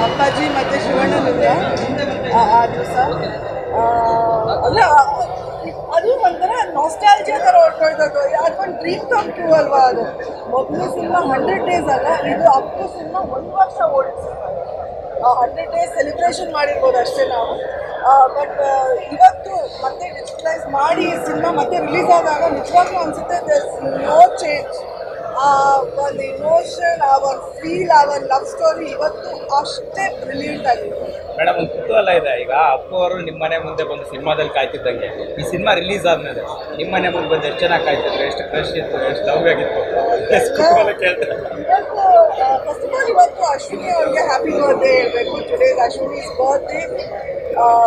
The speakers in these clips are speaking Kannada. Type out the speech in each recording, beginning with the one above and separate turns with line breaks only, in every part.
ಅಪ್ಪಾಜಿ ಮತ್ತು ಶಿವಣ್ಣನಿಂದ ಆ ದಿವಸ ಅಂದರೆ ಅದು ಒಂಥರ ನಾಸ್ಟಾಲಜಿಯಾ ಥರ ಹೊರ್ಕೊಳ್ತದ್ದು. ಅದೊಂದು ಡ್ರೀಮ್ ಕಮ್ ಟ್ರೂ ಅಲ್ವಾ ಅದು. ಮೊದಲು ಸಿನಿಮಾ 100 days ಅಲ್ಲ, ಇದು ಅಪ್ಪು ಸಿನಿಮಾ 1 ವರ್ಷ ಓಡಿದ ಸಿನಿಮಾ. 100 days ಸೆಲೆಬ್ರೇಷನ್ ಮಾಡಿರ್ಬೋದು ಅಷ್ಟೇ ನಾವು. ಬಟ್ ಇವತ್ತು ಮತ್ತೆ ಡಿಜಿಟಲೈಸ್ ಮಾಡಿ ಸಿನಿಮಾ ಮತ್ತೆ ರಿಲೀಸ್ ಆದಾಗ ನಿಜವಾಗ್ಲೂ ಅನಿಸುತ್ತೆ ನೋ ಚೇಂಜ್. ಆ ಒಂದು ಇಮೋಷನ್, ಆ ಒಂದು ಫೀಲ್, ಆ ಒಂದು ಲವ್ ಸ್ಟೋರಿ ಇವತ್ತು ಅಷ್ಟೇ ಬ್ರಿಲಿಯಂಟ್ ಆಗಿದೆ.
ಮೇಡಮ್, ಒಂದು ಕುತೂಹಲ ಇದೆ. ಈಗ ಅಪ್ಪು ಅವರು ನಿಮ್ಮ ಮನೆ ಮುಂದೆ ಬಂದು ಸಿನಿಮಾದಲ್ಲಿ ಕಾಯ್ತಿದ್ದಂಗೆ ಈ ಸಿನಿಮಾ ರಿಲೀಸ್ ಆದ್ಮೇಲೆ ನಿಮ್ಮ ಮನೆ ಮುಂದೆ ಬಂದು ಎಷ್ಟು ಚೆನ್ನಾಗಿ ಕಾಯ್ತಿದ್ರು, ಎಷ್ಟು ಕ್ರಶ್ ಇತ್ತು, ಎಷ್ಟು ಲವ್ ಆಗಿತ್ತು, ಕೇಳ್ತಾರೆ.
ಫಸ್ಟ್ ಆಫ್ ಆಲ್ ಇವತ್ತು ಅಶ್ವಿನಿ ಅವ್ರಿಗೆ ಹ್ಯಾಪಿ ಬರ್ತ್ಡೇ ಹೇಳಬೇಕು. Today Ashwini's birthday.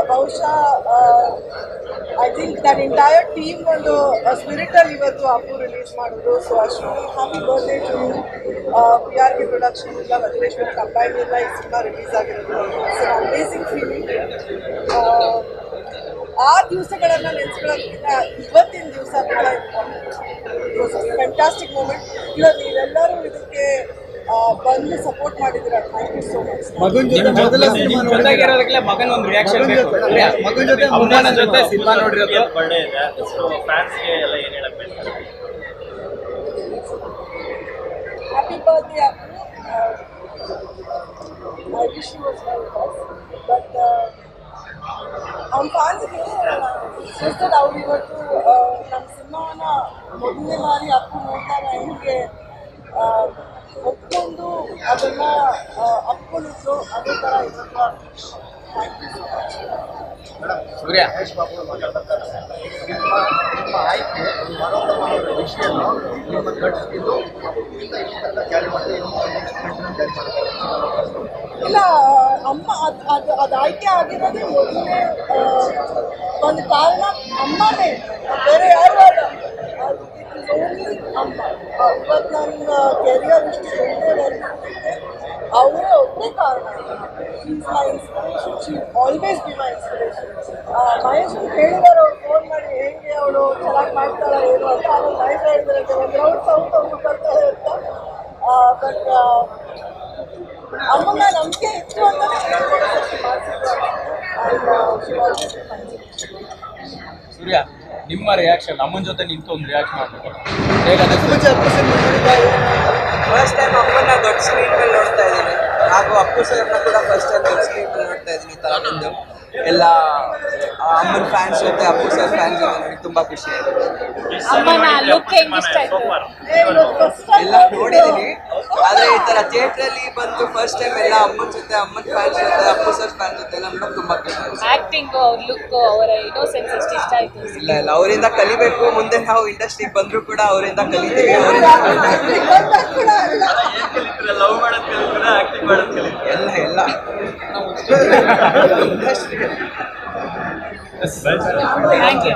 ಬಹುಶಃ I think that entire team ಒಂದು ಸ್ಪಿರಿಟಲ್ಲಿ ಇವತ್ತು ಅಪ್ಪು ರಿಲೀಸ್ ಮಾಡಿದ್ರು. So Ashwini happy birthday to PRK production ಇಲ್ಲ, ವಜ್ರೇಶ್ವರ ಕಂಬೈನ್ ಇಲ್ಲ, ಈ ಸಿನಿಮಾ ರಿಲೀಸ್ ಆಗಿರೋದು. It's an amazing feeling. ಆ ದಿವಸಗಳನ್ನು ನೆನೆಸ್ಕೊಳ್ಳೋದಕ್ಕಿಂತ ಇವತ್ತಿನ ದಿವಸ ಬಹಳ ಇಂಪಾರ್ಟೆಂಟ್. Fantastic moment. ಇವತ್ತು ನೀವೆಲ್ಲರೂ ಇದಕ್ಕೆ ಬಂದು ಸಪೋರ್ಟ್ ಮಾಡಿದ್ದೀರಾ. Thank you so much.
ಜೊತೆಗಿರೋದಕ್ಕೆ ಮಗನ ಒಂದು ರಿಯಾಕ್ಷನ್ ಬೇಕು. ಮಗನ ಜೊತೆ ಅಮ್ಮನ ಜೊತೆ ಸಿನಿಮಾ ನೋಡಿರೋದು
ಬರ್ಡೇ ಇದೆ. ಸೊ ಫ್ಯಾನ್ಸ್ಗೆ ಎಲ್ಲ ಏನು ಹೇಳಕ್ ಬೇಕು?
Happy birthday Appu. I wish you was very best. But ಅವ್ನ ಫ್ಯಾನ್ಸ್ಗೆ ಅನಿಸ್ತದೆ ಅವ್ರು ಇವತ್ತು ನಮ್ಮ ಸಿನಿಮಾನ ಮೊದಲನೇ ಬಾರಿ ಅಪ್ಪು ನೋಡ್ತಾರೆ ಹೆಂಗೆ ಒಪ್ಕೊಂಡು ಅದನ್ನು ಅಪ್ಕೊಂಡಿದ್ರು ಅದೇ ಥರ ಇವತ್ತು. Thank you so much.
Surya,
ನಿಮ್ಮ ಆಯ್ಕೆ ವಿಷಯನ್ನು ನಿಮ್ಮ ಕಟ್ಟಿದ್ದು ಕ್ಯಾರಿ ಮಾಡಿ
ಇಲ್ಲ, ಅಮ್ಮ ಅದು ಆಯ್ಕೆ ಆಗಿರೋದೇ ಮೊದಲನೇ ಒಂದು ಕಾರಣ ಅಮ್ಮನೇ, ಬೇರೆ ಯಾರು ಅಲ್ಲ. ಓನ್ಲಿ ಅಮ್ಮ. ಇವತ್ತು ನನ್ನ ಕೆರಿಯರ್ ಇಷ್ಟು ಮುಂದೆ ಬಂದಿದ್ದಕ್ಕೆ ಅವರೇ ಒಬ್ಬರೇ ಕಾರಣ. She is my inspiration. She always be my inspiration. Mahesh ಹೇಳಿದಾರೆ ಅವ್ರು ಫೋನ್ ಮಾಡಿ ಹೇಗೆ ಅವಳು ಚೆನ್ನಾಗಿ ಮಾಡ್ತಾಳೆ ಏನು ಅಂತ. ಅವ್ರು ಲೈಫ್ ಹೇಳಿದ್ರೆ ಒಂದು ರೌಂಡ್ ಸೌಂಡ್ ಅವ್ರು ಬರ್ತಾಳೆ ಅಂತ. ಬಟ್ ಅಮ್ಮನ ನಂಬಿಕೆ ಇತ್ತು ಅಂತಲೇ
ಸೂರ್ಯ, ನಿಮ್ಮ ರಿಯಾಕ್ಷನ್, ಅಮ್ಮನ ಜೊತೆ ನಿಂತು ಒಂದು ರಿಯಾಕ್ಷನ್ ಮಾಡಬೇಕು.
ಫಸ್ಟ್ ಟೈಮ್ ಅಮ್ಮನ ದೊಡ್ಡ ಸ್ಕ್ರೀನ್ ಮೇಲೆ ನೋಡ್ತಾ ಇದ್ದೀನಿ, ಹಾಗೂ ಅಪ್ಪು ಸರ್ನ ಕೂಡ ಫಸ್ಟ್ ಟೈಮ್ ದೊಡ್ಡ ಸ್ಕ್ರೀನ್ ಮೇಲೆ ನೋಡ್ತಾ ಇದ್ದೀನಿ. ಈ ಥರ ಬಂದು ಎಲ್ಲ ಅಮ್ಮನ ಫ್ಯಾನ್ಸ್ ಜೊತೆ ಅಪ್ಪು ಸರ್ ಫ್ಯಾನ್ಸ್ ಜೊತೆ ನೋಡಿ ತುಂಬ ಖುಷಿ ಆಯಿತು. ಎಲ್ಲ ನೋಡಿದ್ದೀನಿ, ಆದರೆ ಈ ಥರ ಥಿಯೇಟ್ರಲ್ಲಿ ಬಂದು ಫಸ್ಟ್ ಟೈಮ್ ಎಲ್ಲ ಅಮ್ಮನ ಜೊತೆ, ಅಮ್ಮನ ಫ್ಯಾನ್ಸ್ ಜೊತೆ, ಅಪ್ಪು ಸರ್ ಫ್ಯಾನ್ಸ್ ಜೊತೆ ಎಲ್ಲ ನೋಡೋಕೆ ತುಂಬ ಖುಷಿ ಆಯಿತು.
ಆಕ್ಟಿಂಗ್, ಅವ್ರ ಲುಕ್, ಅವರ ಇನ್ನೋಸೆನ್ಸ್ ಎಷ್ಟು ಇಷ್ಟ ಆಯಿತು.
ಇಲ್ಲ ಅವರಿಂದ ಕಲಿಬೇಕು. ಮುಂದೆ ನಾವು ಇಂಡಸ್ಟ್ರಿಗೆ ಬಂದರೂ ಕೂಡ ಅವರಿಂದ ಕಲಿತೀವಿ.
ಲವ್ ಮಾಡೋದು ಕಲಿತೀರಾ, ಆಕ್ಟಿಂಗ್ ಮಾಡೋದು ಕಲಿತೀರಾ?
ಎಲ್ಲ
ಥ್ಯಾಂಕ್ ಯು.